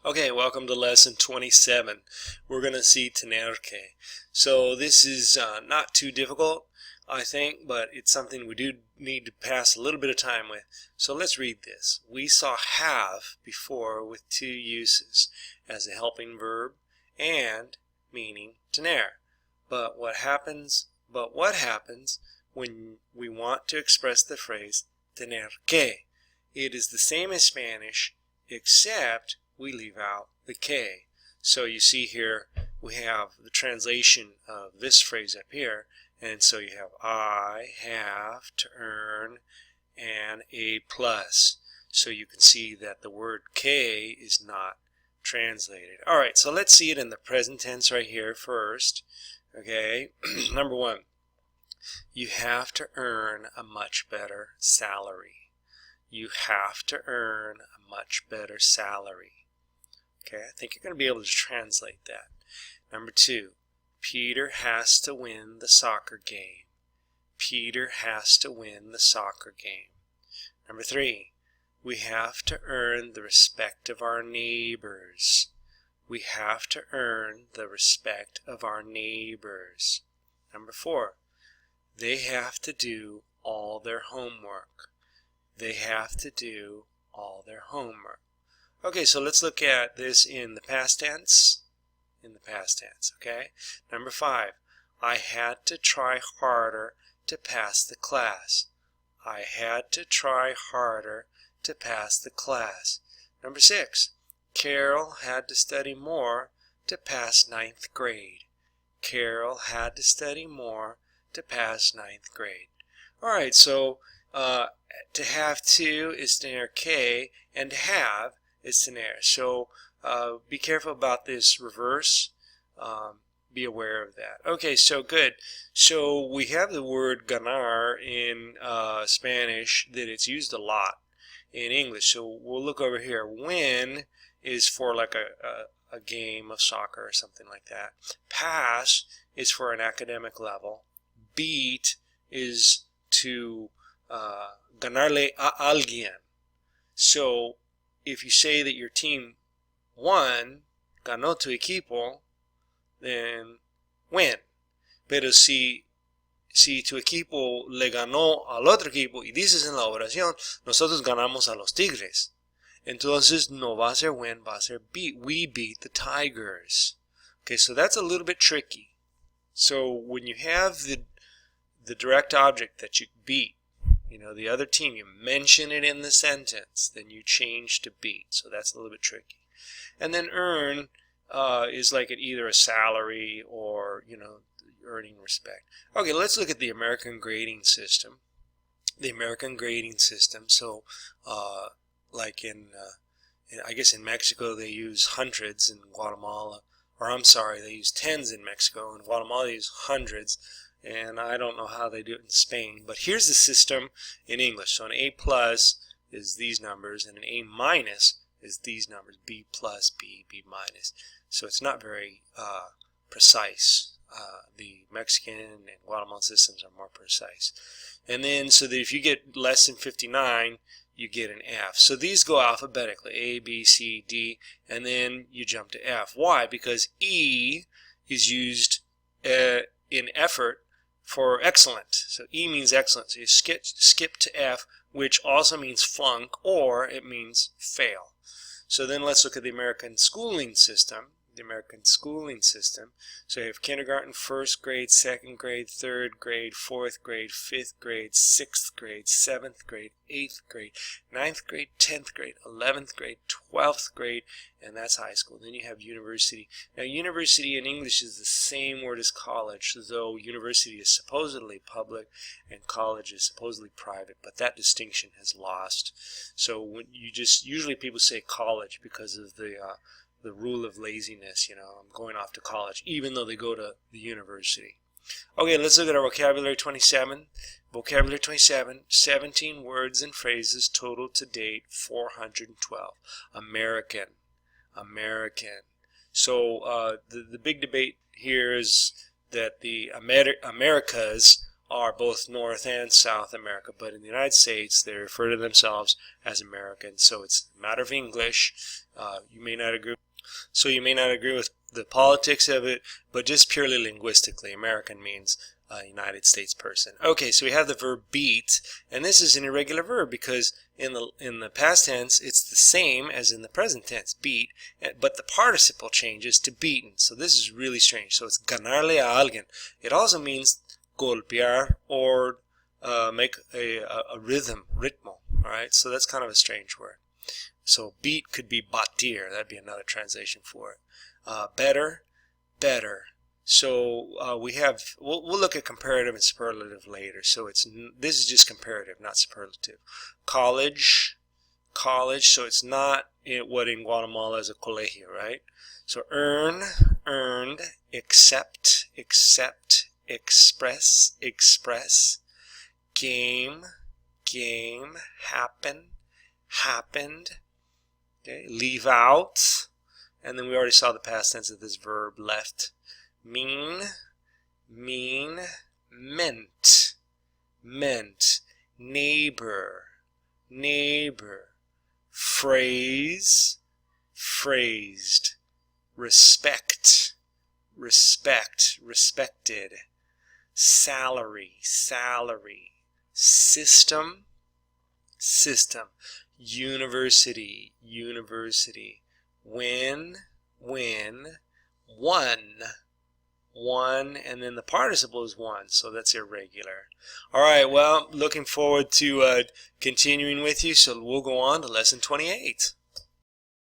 Okay, welcome to lesson 27. We're going to see tener que. So this is not too difficult, I think, but it's something we do need to pass a little bit of time with. So let's read this. We saw have before with two uses, as a helping verb and meaning tener. But what happens when we want to express the phrase tener que? It is the same as Spanish, except we leave out the que. So you see here we have the translation of this phrase up here, and so you have I have to earn an A+. So you can see that the word que is not translated. Alright, so let's see it in the present tense right here first. Okay, number one, you have to earn a much better salary. You have to earn a much better salary. Okay, I think you're going to be able to translate that. Number two, Peter has to win the soccer game. Peter has to win the soccer game. Number three, we have to earn the respect of our neighbors. We have to earn the respect of our neighbors. Number four, they have to do all their homework. They have to do all their homework. Okay, so let's look at this in the past tense. Okay? Number five, I had to try harder to pass the class. I had to try harder to pass the class. Number six, Carol had to study more to pass 9th grade. Carol had to study more to pass 9th grade. Alright, so to have to is tener que, and to have is tener. So be careful about this reverse. Be aware of that. Okay, so good. So we have the word ganar in Spanish that it's used a lot in English. So we'll look over here. Win is for like a game of soccer or something like that. Pass is for an academic level. Beat is to ganarle a alguien. So if you say that your team won, ganó tu equipo, then win. Pero si tu equipo le ganó al otro equipo y dices en la oración, nosotros ganamos a los Tigres, entonces no va a ser win, va a ser beat. We beat the Tigers. Okay, so that's a little bit tricky. So when you have the direct object that you beat, you know, the other team, you mention it in the sentence, then you change to beat. So that's a little bit tricky. And then earn is like either a salary or, you know, earning respect. Okay, let's look at the American grading system. The American grading system. So like I guess in Mexico they use hundreds, in Guatemala, or I'm sorry, they use tens in Mexico. In Guatemala they use hundreds. And I don't know how they do it in Spain, but here's the system in English. So an A+ is these numbers, and an A- is these numbers, B+, B, B-. So it's not very precise. The Mexican and Guatemalan systems are more precise. And then, so that if you get less than 59, you get an F. So these go alphabetically, A, B, C, D, and then you jump to F. Why? Because E is used in effort for excellent. So E means excellent. So you skip to F, which also means flunk, or it means fail. So then let's look at the American schooling system. So you have kindergarten, 1st grade, 2nd grade, 3rd grade, 4th grade, 5th grade, 6th grade, 7th grade, 8th grade, 9th grade, 10th grade, 11th grade, 12th grade, and that's high school. Then you have university. Now university in English is the same word as college, though university is supposedly public and college is supposedly private, but that distinction has lost. So when usually people say college because of the rule of laziness, you know, I'm going off to college, even though they go to the university. Okay, let's look at our vocabulary 27. Vocabulary 27, 17 words and phrases, total to date 412. American. So the big debate here is that the Americas are both North and South America, but in the United States they refer to themselves as Americans. So it's a matter of English. You may not agree. So you may not agree with the politics of it, but just purely linguistically, American means United States person. Okay, so we have the verb beat, and this is an irregular verb because in the past tense it's the same as in the present tense, beat, but the participle changes to beaten. So this is really strange. So it's ganarle a alguien. It also means golpear or make a rhythm, ritmo. All right, so that's kind of a strange word. So beat could be batir. That'd be another translation for it. Better, better. So we'll look at comparative and superlative later. So this is just comparative, not superlative. College, college. So it's not what in Guatemala is a colegio, right? So earn, earned, accept, accept, express, express. Game, game. Happen, happened. Okay, leave out, and then we already saw the past tense of this verb, left. Mean, mean, meant, meant. Neighbor, neighbor. Phrase, phrased. Respect, respect, respected. Salary, salary. System, system. University, university. Win, win. One, and then the participle is one, so that's irregular. Alright, well, looking forward to continuing with you, so we'll go on to lesson 28.